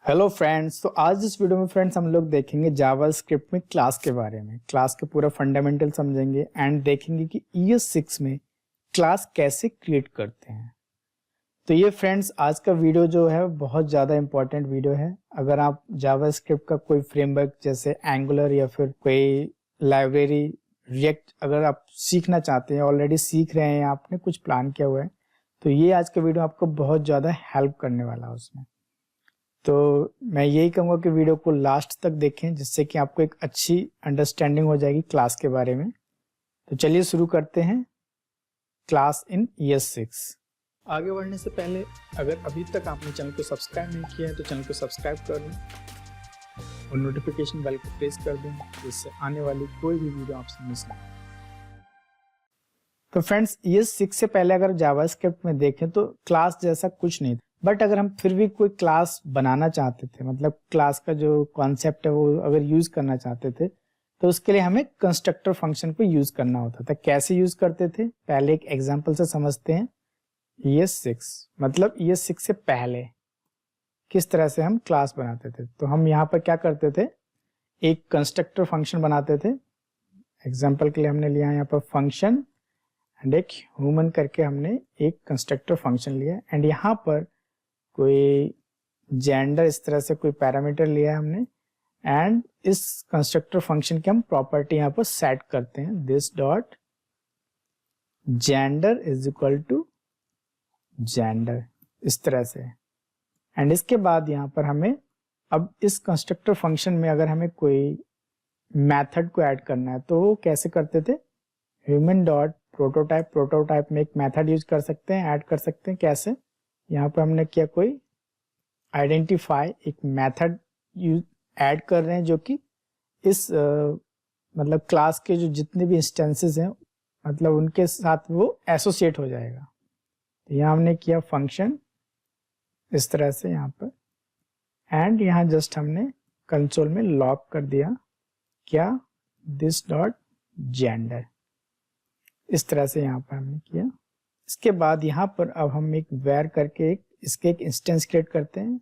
Hello friends. तो आज इस वीडियो में फ्रेंड्स हम लोग देखेंगे जावास्क्रिप्ट में क्लास के बारे में। क्लास के पूरा फंडामेंटल समझेंगे एंड देखेंगे कि ES6 में क्लास कैसे क्रिएट करते हैं। तो ये फ्रेंड्स आज का वीडियो जो है बहुत ज़्यादा इंपॉर्टेंट वीडियो है। अगर आप जावास्क्रिप्ट का कोई फ्रेमवर्क जैसे एंगुलर या फिर कोई लाइब्रेरी रिएक्ट अगर आप सीखना चाहते हैं, ऑलरेडी सीख रहे हैं, आपने कुछ प्लान किया हुआ है, तो ये आज का वीडियो आपको बहुत ज़्यादा हेल्प करने वाला है उसमें। तो मैं यही कहूँगा कि वीडियो को लास्ट तक देखें जिससे कि आपको एक अच्छी अंडरस्टैंडिंग हो जाएगी क्लास के बारे में। तो चलिए शुरू करते हैं क्लास इन ES6। आगे बढ़ने से पहले अगर अभी तक आपने चैनल को सब्सक्राइब नहीं किया है तो चैनल को सब्सक्राइब कर दें और नोटिफिकेशन बेल को प्रेस कर दें जिससे आने वाली कोई भी वीडियो आपसे मिस ना हो। तो फ्रेंड्स ES6 से पहले अगर जावास्क्रिप्ट में देखें तो क्लास जैसा कुछ नहीं था, बट अगर हम फिर भी कोई क्लास बनाना चाहते थे, मतलब क्लास का जो कॉन्सेप्ट है वो अगर यूज करना चाहते थे तो उसके लिए हमें कंस्ट्रक्टर फंक्शन को यूज करना होता था। कैसे यूज करते थे पहले एक एग्जांपल से समझते हैं। ES6 मतलब ES6 से पहले किस तरह से हम क्लास बनाते थे। तो हम यहाँ पर क्या करते थे, एक कंस्ट्रक्टर फंक्शन बनाते थे। एग्जाम्पल के लिए हमने लिया यहाँ पर फंक्शन एंड एक ह्यूमन करके हमने एक कंस्ट्रक्टर फंक्शन लिया एंड यहाँ पर कोई जेंडर इस तरह से कोई पैरामीटर लिया है हमने एंड इस कंस्ट्रक्टर फंक्शन की हम प्रॉपर्टी यहाँ पर सेट करते हैं। This dot gender is equal to gender इस तरह से। एंड इसके बाद यहाँ पर हमें अब इस कंस्ट्रक्टर फंक्शन में अगर हमें कोई मेथड को ऐड करना है तो वो कैसे करते थे, ह्यूमन डॉट प्रोटोटाइप में एक मेथड यूज कर सकते हैं, ऐड कर सकते हैं। कैसे, यहाँ पर हमने किया कोई आइडेंटिफाई, एक मेथड यूज ऐड कर रहे हैं जो कि इस मतलब क्लास के जो जितने भी इंस्टेंसेस हैं मतलब उनके साथ वो एसोसिएट हो जाएगा। तो यहाँ हमने किया फंक्शन इस तरह से यहाँ पर एंड यहाँ जस्ट हमने कंसोल में लॉग कर दिया क्या, दिस डॉट जेंडर इस तरह से यहाँ पर हमने किया। इसके बाद यहाँ पर अब हम एक वेर करके इसके एक इंस्टेंस क्रिएट करते हैं।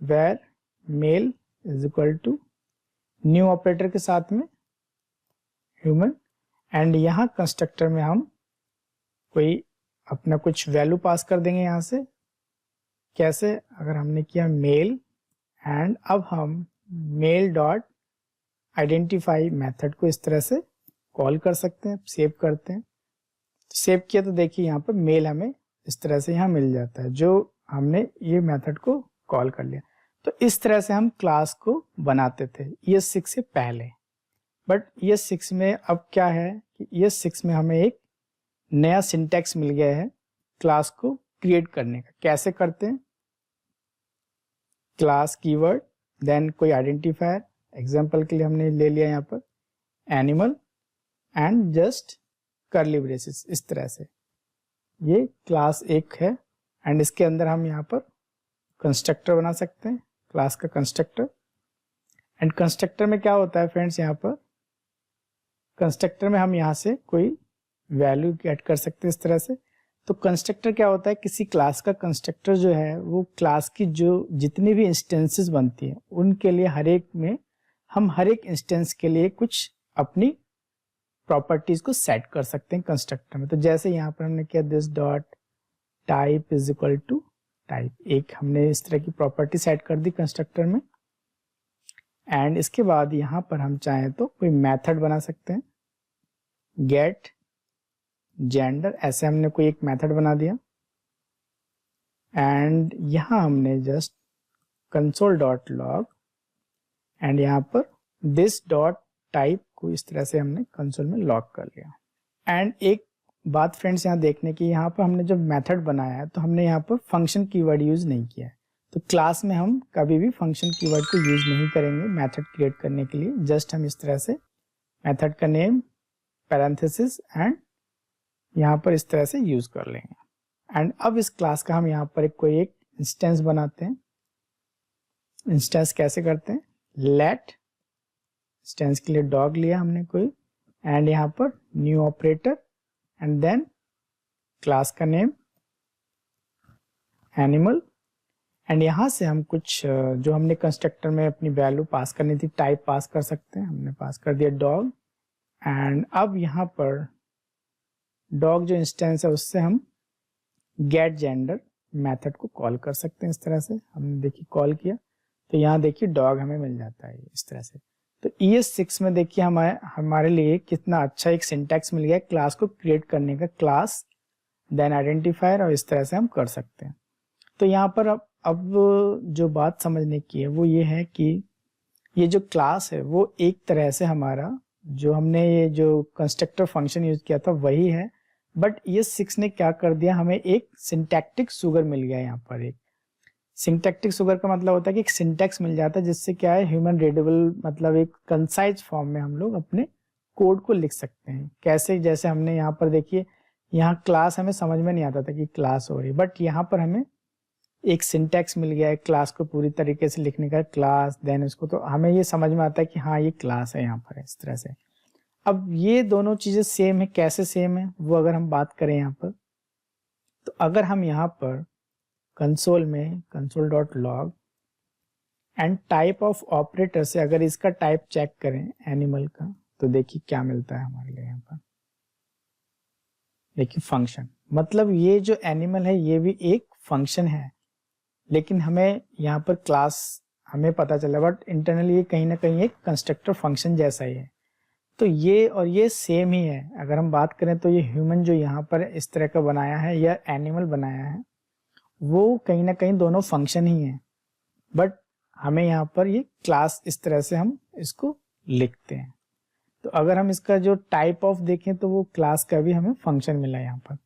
Var male is equal to new operator के साथ में ह्यूमन एंड यहाँ कंस्ट्रक्टर में हम कोई अपना कुछ वैल्यू पास कर देंगे यहाँ से। कैसे, अगर हमने किया मेल एंड अब हम मेल डॉट आइडेंटिफाई मेथड को इस तरह से कॉल कर सकते हैं। सेव करते हैं, सेव किया तो देखिए यहाँ पर मेल हमें इस तरह से यहाँ मिल जाता है जो हमने ये मेथड को कॉल कर लिया। तो इस तरह से हम क्लास को बनाते थे ES6 से पहले। बट ES6 में अब क्या है कि ES6 में हमें एक नया सिंटैक्स मिल गया है क्लास को क्रिएट करने का। कैसे करते हैं, क्लास कीवर्ड देन कोई आइडेंटिफायर, एग्जांपल के लिए हमने ले लिया यहाँ पर animal and just curly braces इस तरह से। ये क्लास एक है एंड इसके अंदर हम यहाँ पर कंस्ट्रक्टर बना सकते हैं, क्लास का कंस्ट्रक्टर। एंड कंस्ट्रक्टर में क्या होता है फ्रेंड्स, यहाँ पर कंस्ट्रक्टर में हम यहाँ से कोई वैल्यू ऐड कर सकते हैं इस तरह से। तो कंस्ट्रक्टर क्या होता है, किसी क्लास का कंस्ट्रक्टर जो है वो क्लास की जो जितनी भी इंस्टेंसेस बनती हैं उनके लिए हर एक में हम हर एक इंस्टेंस के लिए कुछ अपनी प्रॉपर्टीज को सेट कर सकते हैं कंस्ट्रक्टर में। तो जैसे यहाँ पर हमने किया this dot type is equal to type, एक हमने इस तरह की प्रॉपर्टी सेट कर दी कंस्ट्रक्टर में। एंड इसके बाद यहाँ पर हम चाहें तो कोई मेथड बना सकते हैं, गेट जेंडर, ऐसे हमने कोई एक मेथड बना दिया एंड यहाँ हमने just console dot log and यहाँ पर दिस डॉट टाइप को इस तरह से हमने कंसोल में लॉग कर लिया। एंड एक बात फ्रेंड्स यहाँ देखने की, यहाँ पर हमने जब मेथड बनाया है तो हमने यहाँ पर फंक्शन कीवर्ड यूज नहीं किया है। तो क्लास में हम कभी भी फंक्शन कीवर्ड को यूज नहीं करेंगे मेथड क्रिएट करने के लिए। जस्ट हम इस तरह से मेथड का नेम पैरेंथेसिस एंड यहाँ पर इस तरह से यूज कर लेंगे। एंड अब इस क्लास का हम यहाँ पर कोई एक इंस्टेंस बनाते हैं। इंस्टेंस कैसे करते हैं, लेट इंस्टेंस के लिए डॉग लिया हमने कोई एंड यहाँ पर new operator and then class का नेम एनिमल एंड यहाँ से हम कुछ जो हमने कंस्ट्रक्टर में अपनी वैल्यू पास करनी थी, टाइप पास कर सकते हैं। हमने पास कर दिया डॉग, एंड अब यहाँ पर डॉग जो इंस्टेंस है उससे हम गेट जेंडर मेथड को कॉल कर सकते हैं। इस तरह से हमने देखिए कॉल किया तो यहाँ देखिए डॉग हमें मिल जाता है इस तरह से। तो ES6 में देखिए हमारे लिए कितना अच्छा एक सिंटैक्स मिल गया क्लास को क्रिएट करने का, क्लास देन आइडेंटिफायर, और इस तरह से हम कर सकते हैं। तो यहाँ पर अब जो बात समझने की है वो ये है कि ये जो क्लास है वो एक तरह से हमारा जो हमने ये जो कंस्ट्रक्टर फंक्शन यूज किया था वही है, बट ES6 ने क्या कर दिया, हमें एक सिंटैक्टिक शुगर मिल गया। यहाँ पर एक सिंटैक्टिक शुगर का मतलब होता है कि एक सिंटैक्स मिल जाता है जिससे क्या है ह्यूमन रीडेबल, मतलब एक कंसाइज फॉर्म में हम लोग अपने कोड को लिख सकते हैं। कैसे, जैसे हमने यहाँ पर देखिए, यहाँ क्लास हमें समझ में नहीं आता था कि क्लास हो रही, बट यहाँ पर हमें एक सिंटैक्स मिल गया है क्लास को पूरी तरीके से लिखने का, क्लास देन उसको, तो हमें ये समझ में आता है कि हाँ ये क्लास है यहाँ पर इस तरह से। अब ये दोनों चीजें सेम है, कैसे सेम है वो अगर हम बात करें यहाँ पर, तो अगर हम यहाँ पर कंसोल में console.log and type of operator से अगर इसका टाइप चेक करें एनिमल का, तो देखिए क्या मिलता है हमारे लिए यहाँ पर। देखिए फंक्शन, मतलब ये जो एनिमल है ये भी एक फंक्शन है, लेकिन हमें यहाँ पर क्लास हमें पता चला, बट इंटरनली ये कहीं ना कहीं एक कंस्ट्रक्टर फंक्शन जैसा ही है। तो ये और ये सेम ही है। अगर हम बात करें तो ये ह्यूमन जो यहाँ पर इस तरह का बनाया है या एनिमल बनाया है, वो कहीं ना कहीं दोनों फंक्शन ही है, बट हमें यहाँ पर ये क्लास इस तरह से हम इसको लिखते हैं। तो अगर हम इसका जो टाइप ऑफ देखें तो वो क्लास का भी हमें फंक्शन मिला है यहाँ पर।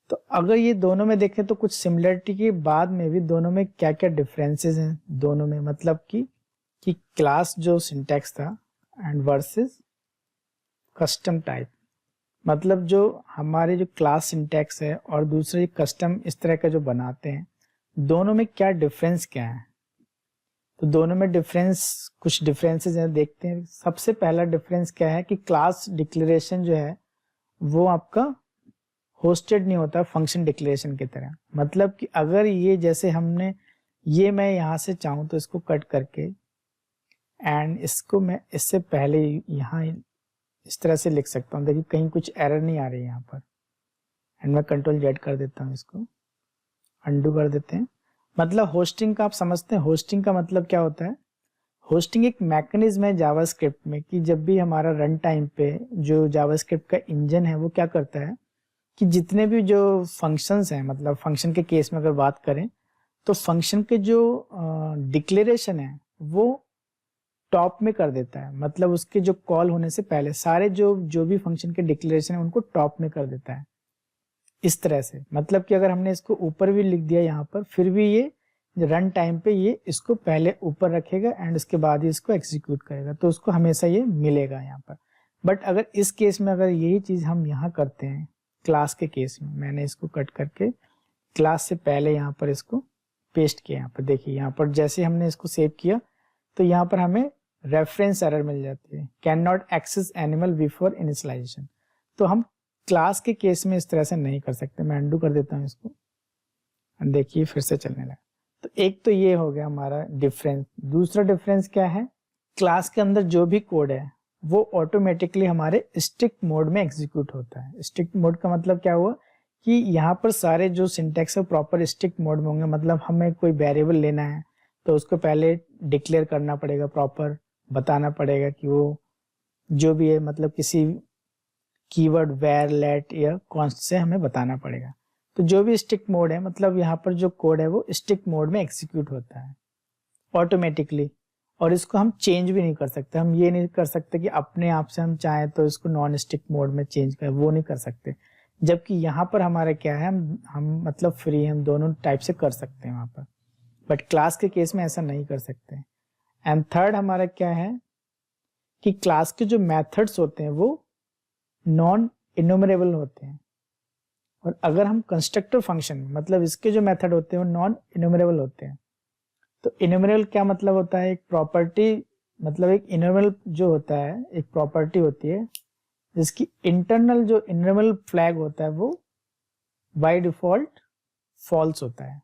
तो अगर ये दोनों में देखें तो कुछ सिमिलरिटी के बाद में भी दोनों में क्या क्या डिफरेंसेस हैं दोनों में, मतलब कि क्लास जो सिंटैक्स था एंड वर्सेस कस्टम टाइप, मतलब जो हमारे जो क्लास सिंटैक्स है और दूसरे कस्टम इस तरह का जो बनाते हैं, दोनों में क्या डिफरेंस क्या है। तो दोनों में कुछ डिफरेंसेस हैं, देखते हैं। सबसे पहला डिफरेंस क्या है कि क्लास डिक्लेरेशन जो है वो आपका होस्टेड नहीं होता फंक्शन डिक्लेरेशन की तरह। मतलब कि अगर ये जैसे हमने ये मैं यहाँ से चाहूँ तो इसको कट करके एंड इसको मैं इससे पहले यहाँ इस तरह से लिख सकता हूँ। देखिए कहीं कुछ एरर नहीं आ रही है यहाँ पर, एंड मैं Ctrl Z कर देता हूँ, इसको अंडू कर देते हैं। मतलब होस्टिंग का आप समझते हैं, होस्टिंग का मतलब क्या होता है। होस्टिंग एक मैकेनिज्म है जावास्क्रिप्ट में कि जब भी हमारा रन टाइम पे जो जावास्क्रिप्ट का इंजन है वो क्या करता है कि जितने भी जो फंक्शंस हैं, मतलब फंक्शन के केस में अगर बात करें तो फंक्शन के जो डिक्लेरेशन है वो टॉप में कर देता है। मतलब उसके जो कॉल होने से पहले सारे जो भी फंक्शन के डिक्लेरेशन है उनको टॉप में कर देता है इस तरह से। मतलब कि अगर हमने इसको ऊपर भी लिख दिया यहाँ पर, फिर भी ये रन टाइम पे ये इसको पहले ऊपर रखेगा एंड उसके बाद ही इसको एग्जीक्यूट करेगा, तो उसको हमेशा ये मिलेगा यहाँ पर। बट अगर इस केस में अगर यही चीज हम यहाँ करते हैं क्लास के केस में, मैंने इसको कट करके क्लास से पहले यहाँ पर इसको पेस्ट किया। यहाँ पर देखिए, यहाँ पर जैसे हमने इसको सेव किया तो यहाँ पर हमें रेफरेंस एरर मिल जाती है, can not access animal before initialisation. तो हम क्लास के केस में इस तरह से नहीं कर सकते। मैं अंडू कर देता हूँ इसको, देखिए फिर से चलने लगा। तो एक तो ये हो गया हमारा डिफरेंस। दूसरा डिफरेंस क्या है, क्लास के अंदर जो भी कोड है वो ऑटोमेटिकली हमारे स्ट्रिक्ट मोड में एग्जीक्यूट होता है। स्ट्रिक्ट मोड का मतलब क्या हुआ कि यहाँ पर सारे जो सिंटैक्स है प्रॉपर स्ट्रिक्ट मोड में होंगे। मतलब हमें कोई वेरिएबल लेना है तो उसको पहले डिक्लेयर करना पड़ेगा, प्रॉपर बताना पड़ेगा कि वो जो भी है, मतलब किसी कीवर्ड वेर लेट या कॉन्स्ट से हमें बताना पड़ेगा। तो जो भी स्ट्रिक्ट मोड है, मतलब यहाँ पर जो कोड है वो स्ट्रिक्ट मोड में एग्जीक्यूट होता है ऑटोमेटिकली, और इसको हम चेंज भी नहीं कर सकते। हम ये नहीं कर सकते कि अपने आप से हम चाहें तो इसको नॉन स्ट्रिक्ट मोड में चेंज करें, वो नहीं कर सकते। जबकि यहाँ पर हमारा क्या है, हम मतलब फ्री, हम दोनों टाइप से कर सकते हैं वहां पर, बट क्लास के केस में ऐसा नहीं कर सकते। एंड थर्ड हमारा क्या है कि क्लास के जो मेथड्स होते हैं वो नॉन इन्यूमरेबल होते हैं, और अगर हम कंस्ट्रक्टर फंक्शन मतलब इसके जो मेथड होते हैं वो नॉन इन्यूमरेबल होते हैं। तो इन्यूमरेबल क्या मतलब होता है, एक प्रॉपर्टी, मतलब एक इन्यूमरेबल जो होता है एक प्रॉपर्टी होती है जिसकी इंटरनल जो इन्यूमरेबल फ्लैग होता है वो बाय डिफॉल्ट फॉल्स होता है।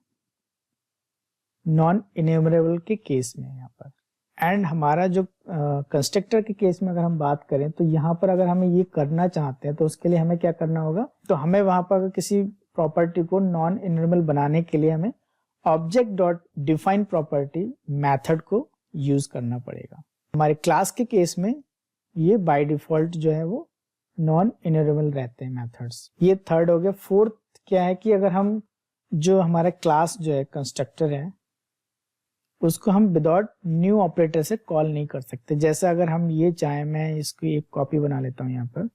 नॉन इन्यूमरेबल के केस में यहाँ पर। एंड हमारा जो कंस्ट्रक्टर के केस में अगर हम बात करें तो यहाँ पर अगर हमें ये करना चाहते हैं तो उसके लिए हमें क्या करना होगा, तो हमें वहां पर किसी प्रॉपर्टी को नॉन इन्यूमरेबल बनाने के लिए हमें object dot define property method को यूज करना पड़ेगा। हमारे क्लास के केस में ये बाय डिफॉल्ट जो है वो नॉन इन्यूमरेबल रहते हैं मेथड्स। ये थर्ड हो गया। फोर्थ क्या है कि अगर हम जो हमारा क्लास जो है कंस्ट्रक्टर है उसको हम विदाउट न्यू ऑपरेटर से कॉल नहीं कर सकते। जैसे अगर हम ये चाहें, मैं इसको एक कॉपी बना लेता हूँ यहाँ पर,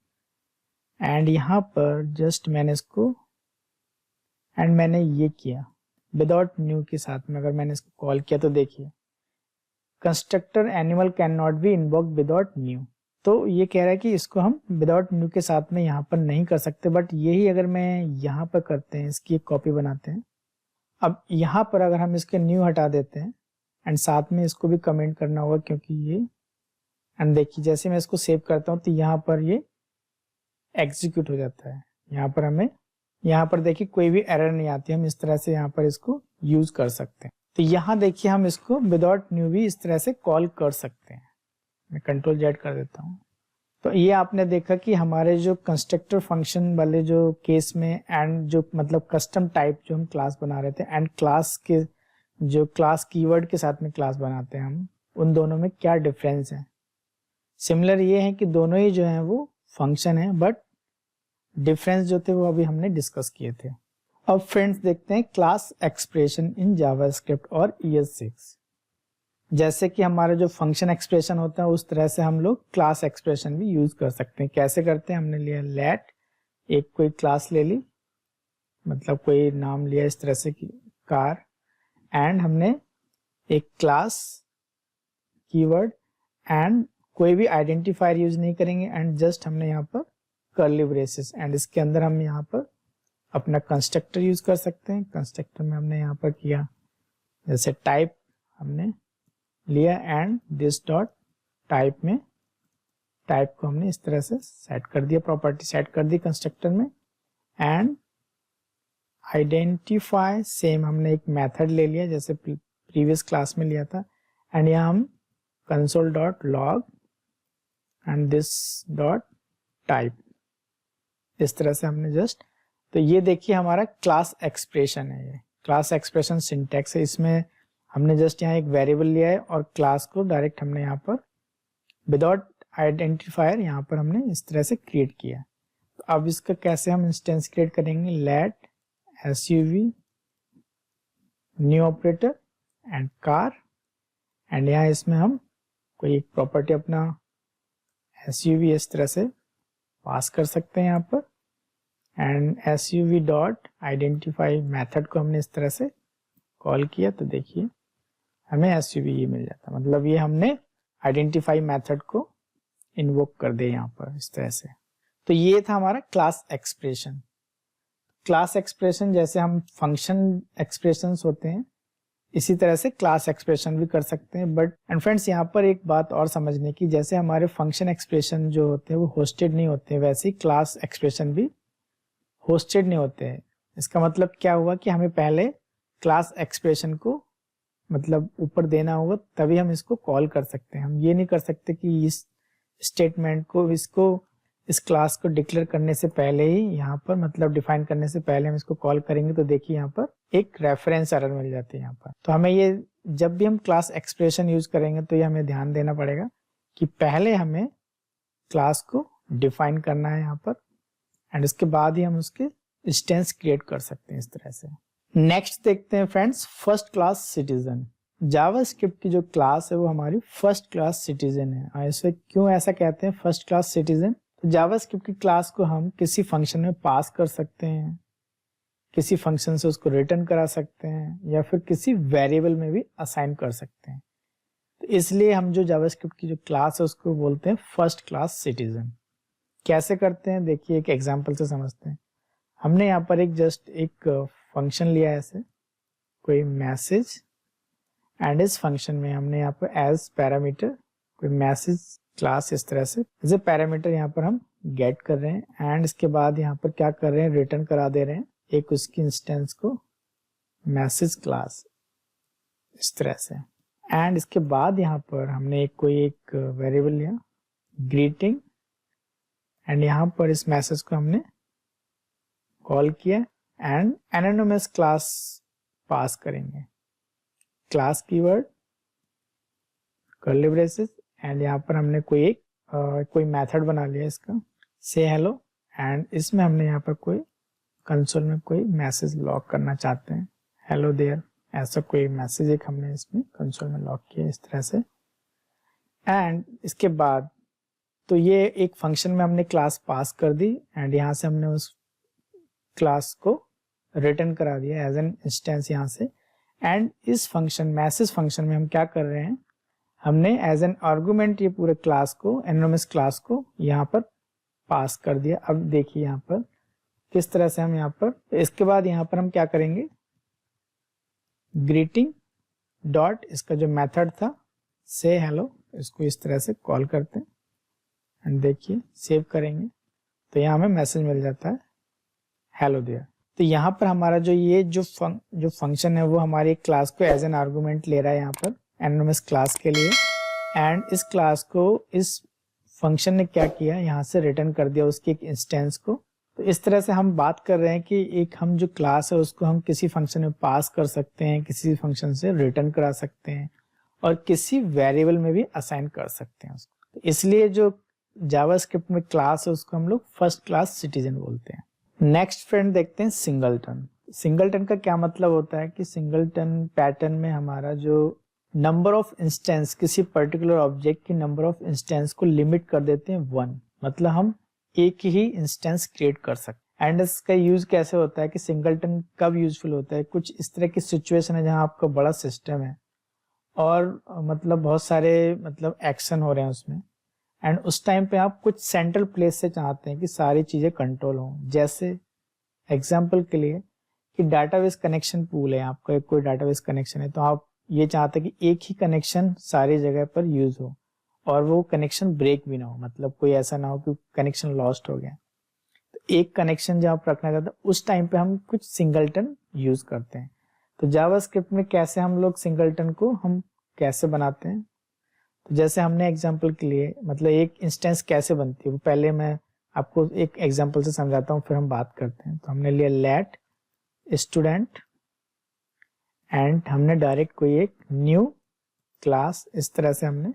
एंड यहाँ पर जस्ट मैंने इसको एंड मैंने ये किया विदाउट न्यू के साथ में, अगर मैंने इसको कॉल किया तो देखिए constructor animal can not be invoked without new. तो ये कह रहा है कि इसको हम विदाउट न्यू के साथ में यहाँ पर नहीं कर सकते, बट यही अगर मैं यहाँ पर करते हैं, इसकी एक कॉपी बनाते हैं। अब यहाँ पर अगर हम इसके न्यू हटा देते हैं एंड साथ में इसको भी कमेंट करना होगा क्योंकि ये, एंड देखिए जैसे मैं इसको सेव करता हूँ तो यहाँ पर ये एग्जीक्यूट हो जाता है। यहाँ पर हमें यहाँ पर देखिए कोई भी एरर नहीं आती, हम इस तरह से यहाँ पर इसको यूज कर सकते हैं। तो यहाँ देखिए हम इसको विदाउट न्यू भी इस तरह से कॉल कर सकते हैं। मैं कंट्रोल जेड कर देता हूँ। तो ये आपने देखा कि हमारे जो कंस्ट्रक्टर फंक्शन वाले जो केस में एंड जो मतलब कस्टम टाइप जो हम क्लास बना रहे थे एंड क्लास के जो क्लास कीवर्ड के साथ में क्लास बनाते हैं हम, उन दोनों में क्या डिफरेंस है। सिमिलर ये है कि दोनों ही जो है वो फंक्शन है, बट डिफरेंस जो थे वो अभी हमने डिस्कस किए थे। अब फ्रेंड्स देखते हैं क्लास एक्सप्रेशन इन जावास्क्रिप्ट और ES6। जैसे कि हमारा जो फंक्शन एक्सप्रेशन होता है उस तरह से हम लोग क्लास एक्सप्रेशन भी यूज कर सकते हैं। कैसे करते हैं, हमने लिया लेट, एक कोई क्लास ले ली, मतलब कोई नाम लिया इस तरह से कि कार, एंड हमने एक क्लास कीवर्ड एंड कोई भी आइडेंटिफायर यूज नहीं करेंगे एंड जस्ट हमने यहाँ पर कर्ली ब्रेसेस एंड इसके अंदर हम यहाँ पर अपना कंस्ट्रक्टर यूज कर सकते हैं। कंस्ट्रक्टर में हमने यहाँ पर किया जैसे टाइप हमने लिया एंड दिस डॉट टाइप में टाइप को हमने इस तरह से सेट कर दिया, प्रॉपर्टी सेट कर दी कंस्ट्रक्टर में। एंड आइडेंटिफाई सेम हमने एक मेथड ले लिया जैसे प्रीवियस क्लास में लिया था, एंड यहाँ हम console dot log and this dot type, इस तरह से हमने जस्ट, तो ये देखिए हमारा क्लास एक्सप्रेशन है। ये क्लास एक्सप्रेशन सिंटैक्स है। इसमें हमने जस्ट यहाँ एक वेरिएबल लिया है और क्लास को डायरेक्ट हमने यहाँ पर विदाउट आइडेंटिफायर यहाँ पर हमने इस तरह से क्रिएट किया। तो अब इसका कैसे हम इंस्टेंस क्रिएट करेंगे, let SUV new operator and car, and यहाँ इसमें हम कोई एक प्रॉपर्टी अपना SUV इस तरह से पास कर सकते हैं यहाँ पर, and SUV dot identify method को हमने इस तरह से कॉल किया तो देखिए हमें SUV ये मिल जाता, मतलब ये हमने आइडेंटिफाई मेथड को इन्वोक कर दिया यहाँ पर इस तरह से। तो ये था हमारा क्लास एक्सप्रेशन। क्लास एक्सप्रेशन जैसे हम फंक्शन एक्सप्रेशंस होते हैं इसी तरह से क्लास एक्सप्रेशन भी कर सकते हैं। बट एंड फ्रेंड्स यहाँ पर एक बात और समझने की, जैसे हमारे फंक्शन एक्सप्रेशन जो होते हैं वो होस्टेड नहीं होते, वैसे ही क्लास एक्सप्रेशन भी होस्टेड नहीं होते हैं। इसका मतलब क्या हुआ कि हमें पहले क्लास एक्सप्रेशन को मतलब ऊपर देना होगा तभी हम इसको कॉल कर सकते हैं। हम ये नहीं कर सकते कि इस स्टेटमेंट को इस क्लास को डिक्लेयर करने से पहले ही यहाँ पर मतलब डिफाइन करने से पहले हम इसको कॉल करेंगे तो देखिए यहाँ पर एक रेफरेंस एरर मिल जाती है यहाँ पर। तो हमें ये जब भी हम क्लास एक्सप्रेशन यूज करेंगे तो ये हमें ध्यान देना पड़ेगा कि पहले हमें क्लास को डिफाइन करना है यहाँ पर एंड उसके बाद ही हम उसके इंस्टेंस क्रिएट कर सकते हैं इस तरह से। नेक्स्ट देखते हैं friends first class citizen. JavaScript की जो क्लास है वो हमारी फर्स्ट क्लास सिटीजन है। ऐसे क्यों ऐसा कहते हैं फर्स्ट क्लास सिटीजन? तो जावास्क्रिप्ट की क्लास को हम किसी फंक्शन में पास कर सकते हैं, किसी फंक्शन से उसको रिटर्न करा सकते हैं या फिर किसी वेरिएबल में भी असाइन कर सकते हैं। तो इसलिए हम जो जावास्क्रिप्ट की जो क्लास है उसको बोलते हैं फर्स्ट क्लास सिटीजन। कैसे करते हैं देखिए एक एग्जांपल से समझते हैं। हमने यहाँ पर एक फंक्शन लिया है ऐसे कोई मैसेज एंड इस फंक्शन में हमने यहाँ पर एज पैरामीटर कोई मैसेज क्लास इस तरह से एज ए पैरामीटर यहाँ पर हम गेट कर रहे हैं एंड इसके बाद यहाँ पर क्या कर रहे हैं रिटर्न करा दे रहे हैं एक उसकी इंस्टेंस को मैसेज क्लास। इस तरह से। एंड इसके बाद यहाँ पर हमने कोई एक वेरिएबल लिया ग्रीटिंग, एंड यहाँ पर इस मैसेज को हमने कॉल किया एंड एनोनिमस क्लास पास करेंगे। Class keyword curly braces, and यहाँ पर हमने कोई मेथड बना लिया इसका से हेलो, एंड इसमें हमने यहाँ पर कोई कंसोल में कोई मैसेज लॉक करना चाहते हैं, हेलो देयर, ऐसा कोई मैसेज एक हमने इसमें कंसोल में लॉक किया इस तरह से। एंड इसके बाद तो ये एक फंक्शन में हमने क्लास पास कर दी, एंड यहाँ से हमने उस क्लास को रिटर्न करा दिया एज एन इंस्टेंस यहाँ से। एंड इस फंक्शन मैसेज फंक्शन में हम क्या कर रहे हैं, हमने एज एन आर्गुमेंट ये पूरे क्लास को, एनोनिमस क्लास को यहाँ पर पास कर दिया। अब देखिए यहाँ पर किस तरह से हम यहाँ पर, इसके बाद यहाँ पर हम क्या करेंगे, ग्रीटिंग डॉट इसका जो मेथड था से हेलो, इसको इस तरह से कॉल करते हैं एंड देखिए सेव करेंगे तो यहाँ हमें मैसेज मिल जाता है हेलो देयर। तो यहाँ पर हमारा जो ये जो फंक्शन है वो हमारी एक क्लास को एज एन आर्गुमेंट ले रहा है यहाँ पर एनोनिमस क्लास के लिए, एंड इस क्लास को इस फंक्शन ने क्या किया, यहाँ से रिटर्न कर दिया उसकी एक इंस्टेंस को। तो इस तरह से हम बात कर रहे हैं कि एक हम जो क्लास है उसको हम किसी फंक्शन में पास कर सकते हैं, किसी फंक्शन से रिटर्न करा सकते हैं, और किसी वेरिएबल में भी असाइन कर सकते हैं उसको। तो इसलिए जो जावास्क्रिप्ट में क्लास है उसको हम लोग फर्स्ट क्लास सिटीजन बोलते हैं। नेक्स्ट फ्रेंड देखते हैं सिंगलटन। सिंगलटन का क्या मतलब होता है कि सिंगलटन पैटर्न में हमारा जो नंबर ऑफ इंस्टेंस, किसी पर्टिकुलर ऑब्जेक्ट की नंबर ऑफ इंस्टेंस को लिमिट कर देते हैं 1, मतलब हम एक ही इंस्टेंस क्रिएट कर सकते हैं। एंड इसका यूज कैसे होता है कि सिंगलटन कब यूजफुल होता है, कुछ इस तरह की सिचुएशन है जहां आपका बड़ा सिस्टम है और मतलब बहुत सारे एक्शन हो रहे हैं उसमें, एंड उस टाइम पे आप कुछ सेंट्रल प्लेस से चाहते हैं कि सारी चीजें कंट्रोल हों। जैसे एग्जांपल के लिए कि डाटाबेस कनेक्शन पूल है, आपका कोई डाटाबेस कनेक्शन है, तो आप ये चाहते हैं कि एक ही कनेक्शन सारी जगह पर यूज हो और वो कनेक्शन ब्रेक भी ना हो, मतलब कोई ऐसा ना हो कि कनेक्शन लॉस्ट हो गया। तो एक कनेक्शन जब आप रखना चाहते हैं उस टाइम पे हम कुछ सिंगलटन यूज करते हैं। तो जावास्क्रिप्ट में कैसे हम लोग सिंगलटन को हम कैसे बनाते हैं, तो जैसे हमने एग्जांपल के लिए एक इंस्टेंस कैसे बनती है वो पहले मैं आपको एक एग्जांपल से समझाता हूँ, फिर हम बात करते हैं। तो हमने लिया लेट स्टूडेंट एंड हमने डायरेक्ट कोई एक न्यू क्लास, इस तरह से हमने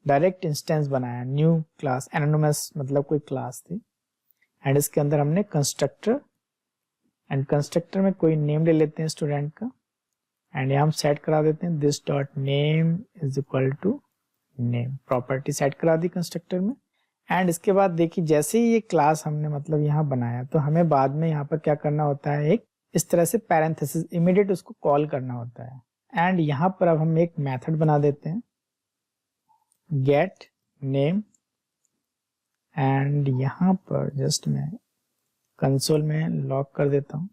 डायरेक्ट इंस्टेंस बनाया, न्यू क्लास, एनोनिमस कोई क्लास थी, एंड इसके अंदर हमने कंस्ट्रक्टर, एंड कंस्ट्रक्टर में कोई नेम ले लेते हैं स्टूडेंट का, एंड यहाँ हम सेट करा देते हैं this dot name is equal to name, property set करा दी कंस्ट्रक्टर में। एंड इसके बाद देखिए जैसे ही ये क्लास हमने यहाँ बनाया तो हमें बाद में यहाँ पर क्या करना होता है, एक इस तरह से पैरेंथेसिस इमीडिएट उसको कॉल करना होता है। एंड यहाँ पर अब हम एक मेथड बना देते हैं गेट नेम, एंड यहाँ पर जस्ट मैं कंसोल में लॉक कर देता हूँ,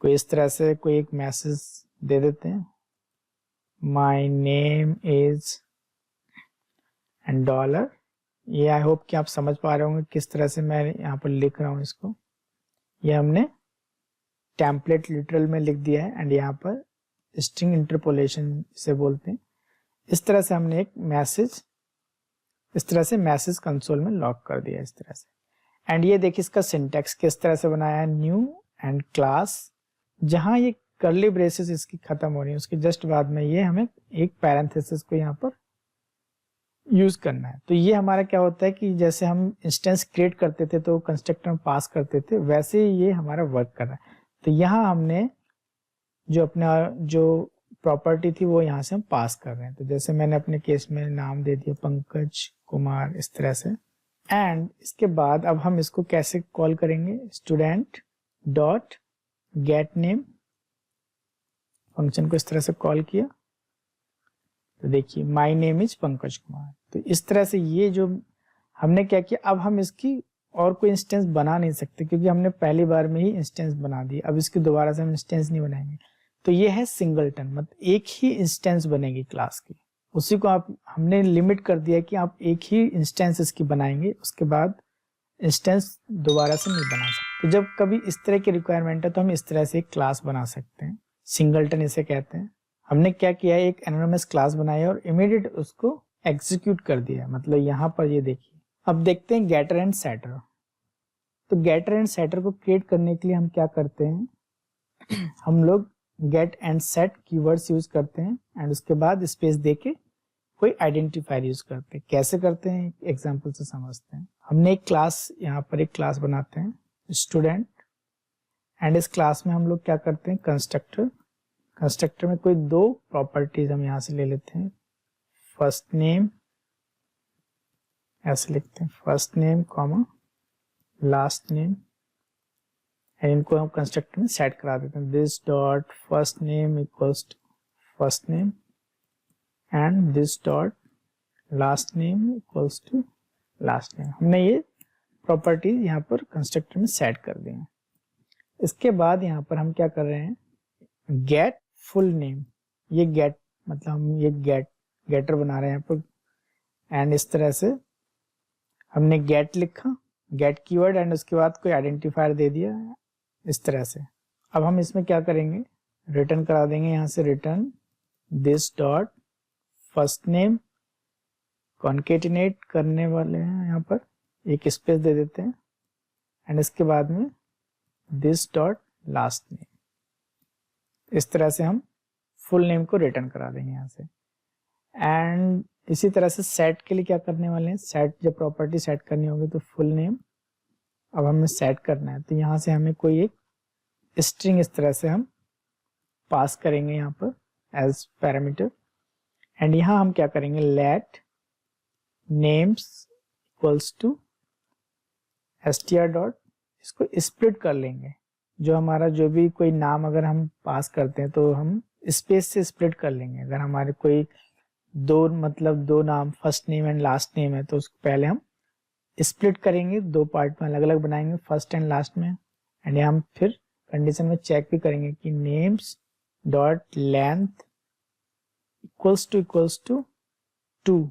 कोई इस तरह से कोई एक मैसेज दे देते हैं my name is and dollar. ये आई होप कि आप समझ पा रहे होंगे किस तरह से मैं यहाँ पर लिख रहा हूँ इसको। ये हमने टेम्पलेट लिटरल में लिख दिया है, एंड यहाँ पर स्ट्रिंग इंटरपोलेशन से बोलते हैं। इस तरह से हमने एक मैसेज, इस तरह से मैसेज कंसोल में लॉक कर दिया इस तरह से। एंड ये देखिए इसका सिंटैक्स किस तरह से बनाया है, न्यू एंड क्लास, जहां ये कर्ली ब्रेसेस इसकी खत्म हो रही है उसके जस्ट बाद में ये हमें एक पैरेंथेसिस को यहाँ पर यूज करना है। तो ये हमारा क्या होता है कि जैसे हम इंस्टेंस क्रिएट करते थे तो कंस्ट्रक्टर में पास करते थे, वैसे ही ये हमारा वर्क कर रहा है। तो यहाँ हमने जो अपना जो प्रॉपर्टी थी वो यहाँ से हम पास कर रहे हैं। तो जैसे मैंने अपने केस में नाम दे दिया पंकज कुमार इस तरह से। एंड इसके बाद अब हम इसको कैसे कॉल करेंगे, student dot gate name function को इस तरह से कॉल किया, तो देखिए my name is Pankaj Kumar. तो इस तरह से ये जो हमने क्या किया, अब हम इसकी और कोई इंस्टेंस बना नहीं सकते क्योंकि हमने पहली बार में ही इंस्टेंस बना दी, अब इसकी दोबारा से हम इंस्टेंस नहीं बनाएंगे। तो ये है सिंगलटन, मतलब एक ही इंस्टेंस बनेगी क्लास की, उसी को आप हमने लिमिट कर दिया कि आप एक ही इंस्टेंस इसकी बनाएंगे, उसके बाद इंस्टेंस दोबारा से नहीं बना सकते। तो जब कभी इस तरह की रिक्वायरमेंट है तो हम इस तरह से एक क्लास बना सकते हैं, सिंगलटन इसे कहते हैं। हमने क्या किया, एक एनोनिमस क्लास बनाया और इमीडिएट उसको एग्जीक्यूट कर दिया। मतलब यहाँ पर ये देखिए, अब देखते हैं गेटर एंड सेटर। तो गेटर एंड सेटर को क्रिएट करने के लिए हम क्या करते हैं, हम लोग get and set keywords use करते हैं एंड उसके बाद स्पेस देके कोई आइडेंटिफायर यूज करते हैं। कैसे करते हैं एग्जांपल से समझते हैं। हमने एक क्लास, यहाँ पर एक क्लास बनाते हैं स्टूडेंट, एंड इस क्लास में हम लोग क्या करते हैं, कंस्ट्रक्टर। कंस्ट्रक्टर में कोई दो प्रॉपर्टीज हम यहाँ से ले लेते हैं, फर्स्ट नेम, ऐसे लिखते हैं first name comma last name, and इनको हम कंस्ट्रक्टर में सेट करा देते हैं। This dot first name equals to first name and this dot last name equals to last name. हमने ये प्रॉपर्टीज यहाँ पर कंस्ट्रक्टर में सेट कर दी हैं। इसके बाद यहाँ पर हम क्या कर रहे हैं, गेट फुल नेम। ये गेट मतलब हम ये गेटर बना रहे हैं यहाँ पर, एंड इस तरह से हमने गेट लिखा, गेट कीवर्ड, एंड उसके बाद कोई आइडेंटिफायर दे दिया इस तरह से। अब हम इसमें क्या करेंगे, रिटर्न करा देंगे यहाँ से, return this dot first name, concatenate करने वाले हैं यहाँ पर, एक स्पेस दे देते हैं, एंड इसके बाद में दिस डॉट लास्ट नेम। इस तरह से हम फुल नेम को रिटर्न करा देंगे यहाँ से। एंड इसी तरह से सेट के लिए क्या करने वाले हैं, सेट जब प्रॉपर्टी सेट करनी होगी तो फुल नेम अब हमें सेट करना है, तो यहाँ से हमें कोई एक स्ट्रिंग इस तरह से हम पास करेंगे यहाँ पर एज पैरामीटर। एंड यहाँ हम क्या करेंगे, let names equals to str dot, इसको स्प्लिट कर लेंगे। जो हमारा जो भी कोई नाम अगर हम पास करते हैं तो हम स्पेस से स्प्लिट कर लेंगे। अगर हमारे कोई दो नाम first name and last name है तो उसको पहले हम स्प्लिट करेंगे, दो पार्ट में अलग अलग बनाएंगे फर्स्ट एंड लास्ट में। एंड हम फिर कंडीशन में चेक भी करेंगे कि names dot length equals to 2,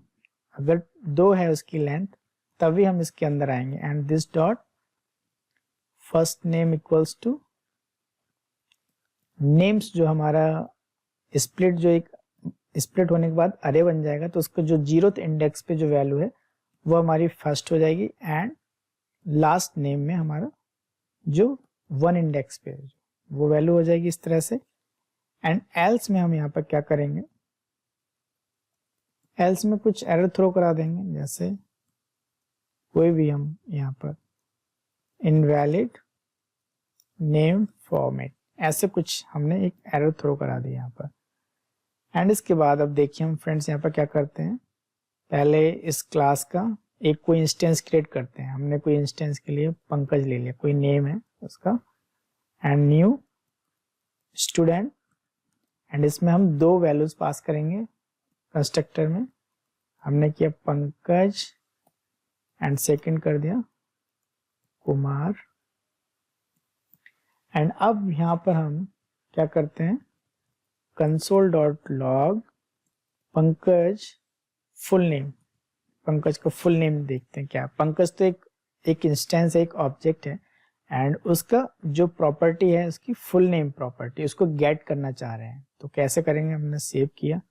अगर 2 है उसकी लेंथ तभी हम इसके अंदर आएंगे। And this dot first name equals two names, जो हमारा स्प्लिट, जो एक स्प्लिट होने के बाद अरे बन जाएगा तो उसको जो 0th इंडेक्स पे जो वैल्यू है वो हमारी फर्स्ट हो जाएगी, एंड लास्ट नेम में हमारा जो 1 इंडेक्स पे है वो वैल्यू हो जाएगी इस तरह से। एंड एल्स में हम यहाँ पर क्या करेंगे, एल्स में कुछ एरर थ्रो करा देंगे, जैसे कोई भी हम यहाँ पर इनवैलिड नेम फॉर्मेट, ऐसे कुछ हमने एक एरर थ्रो करा दिया यहाँ पर। एंड इसके बाद अब देखिए हम फ्रेंड्स यहाँ पर क्या करते हैं, पहले इस क्लास का एक कोई इंस्टेंस क्रिएट करते हैं। हमने कोई इंस्टेंस के लिए पंकज ले लिया, कोई नेम है उसका, एंड न्यू स्टूडेंट, एंड इसमें हम 2 वैल्यूज पास करेंगे कंस्ट्रक्टर में। हमने किया पंकज एंड सेकंड कर दिया कुमार। एंड अब यहाँ पर हम क्या करते हैं, console dot log Pankaj full name, Pankaj का फुल नेम देखते हैं क्या। पंकज तो एक इंस्टेंस है, एक ऑब्जेक्ट है, एंड उसका जो प्रॉपर्टी है उसकी फुल नेम प्रॉपर्टी, उसको गेट करना चाह रहे हैं। तो कैसे करेंगे, हमने सेव किया,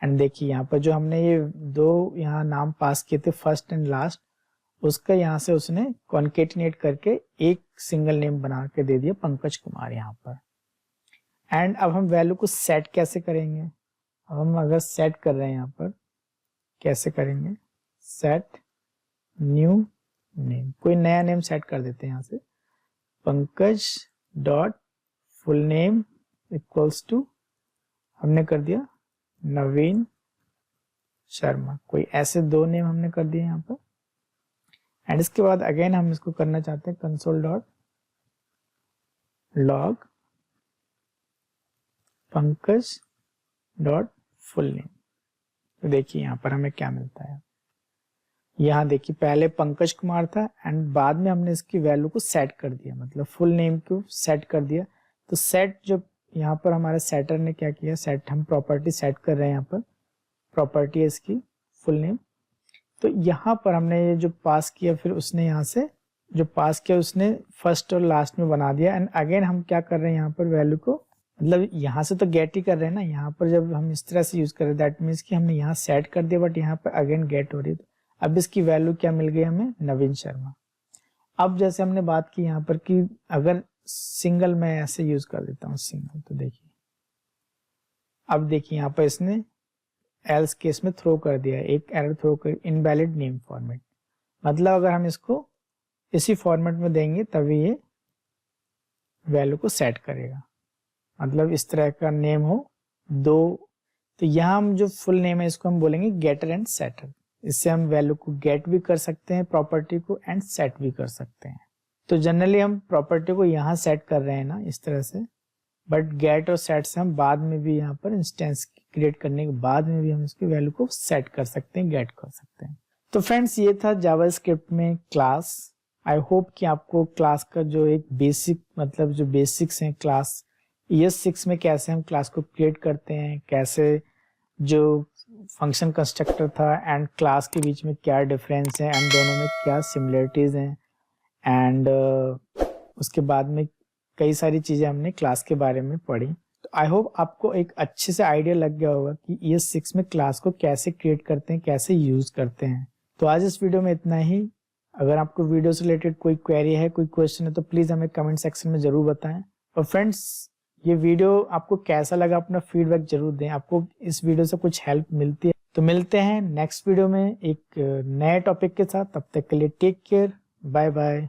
एंड देखिए यहाँ पर जो हमने ये 2 यहाँ नाम पास किए थे फर्स्ट एंड लास्ट, उसका यहाँ से उसने कॉन्केटिनेट करके एक सिंगल नेम बना के दे दिया पंकज कुमार यहाँ पर। एंड अब हम वैल्यू को सेट कैसे करेंगे, अब हम अगर सेट कर रहे हैं यहाँ पर कैसे करेंगे, सेट न्यू नेम, कोई नया नेम सेट कर देते हैं यहाँ से, Pankaj dot full name equals to, हमने कर दिया नवीन शर्मा, कोई ऐसे 2 नेम हमने कर दिए यहाँ पर। एंड इसके बाद अगेन हम इसको करना चाहते हैं console dot log Pankaj dot full name. तो देखिए यहाँ पर हमें क्या मिलता है, यहाँ देखिए पहले पंकज कुमार था एंड बाद में हमने इसकी वैल्यू को सेट कर दिया, मतलब फुल नेम को सेट कर दिया। तो सेट जो यहाँ पर हमारे सेटर ने क्या किया, सेट हम प्रॉपर्टी सेट कर रहे हैं, यहाँ पर प्रॉपर्टी है इसकी फुल नेम। तो यहाँ पर हमने ये जो पास किया, फिर उसने यहाँ से जो पास किया उसने फर्स्ट और लास्ट में बना दिया। एंड अगेन हम क्या कर रहे हैं, यहाँ पर वैल्यू को मतलब यहाँ से तो गेट ही कर रहे हैं ना, यहाँ पर जब हम इस तरह से यूज कर रहे हैं दैट मीन्स कि हमने यहाँ सेट कर दिया बट यहाँ पर अगेन गेट हो रही है। अब इसकी वैल्यू क्या मिल गई हमें, नवीन शर्मा। अब जैसे हमने बात की यहाँ पर कि अगर सिंगल मैं ऐसे यूज कर देता हूँ सिंगल, तो देखिए अब देखिए यहाँ पर इसने एल्स केस में थ्रो कर दिया, एक एरर थ्रो कर, इनवैलिड नेम फॉर्मेट। मतलब अगर हम इसको इसी फॉर्मेट में देंगे तभी ये वैल्यू को सेट करेगा। मतलब इस तरह का नेम हो दो, तो यहाँ हम जो फुल नेम है इसको हम बोलेंगे गेटर एंड सेटर। इससे हम वैल्यू को गेट भी कर सकते हैं प्रॉपर्टी को, एंड सेट भी कर सकते हैं। तो जनरली हम प्रॉपर्टी को यहाँ सेट कर रहे हैं ना इस तरह से, बट गेट और सेट से हम बाद में भी यहाँ पर इंस्टेंस क्रिएट करने के बाद में भी हम इसकी वैल्यू को सेट कर सकते हैं, गेट कर सकते हैं। तो फ्रेंड्स ये था जावास्क्रिप्ट में क्लास। आई होप कि आपको क्लास का जो एक बेसिक मतलब जो बेसिक्स हैं क्लास ES6 में कैसे हम क्लास को क्रिएट करते हैं, कैसे जो फंक्शन कंस्ट्रक्टर था एंड क्लास के बीच में क्या डिफरेंस है एंड दोनों में क्या सिमिलरिटीज हैं, एंड उसके बाद में कई सारी चीजें हमने क्लास के बारे में पढ़ी। तो आई होप आपको एक अच्छे से आइडिया लग गया होगा कि ES6 में क्लास को कैसे क्रिएट करते हैं, कैसे यूज करते हैं। तो आज इस वीडियो में इतना ही। अगर आपको वीडियो से रिलेटेड कोई क्वेरी है, कोई क्वेश्चन है, तो प्लीज हमें कमेंट सेक्शन में जरूर बताएं। और फ्रेंड्स ये वीडियो आपको कैसा लगा अपना फीडबैक जरूर दें। आपको इस वीडियो से कुछ हेल्प मिलती है तो मिलते हैं नेक्स्ट वीडियो में एक नए टॉपिक के साथ। तब तक के लिए टेक केयर, बाय बाय।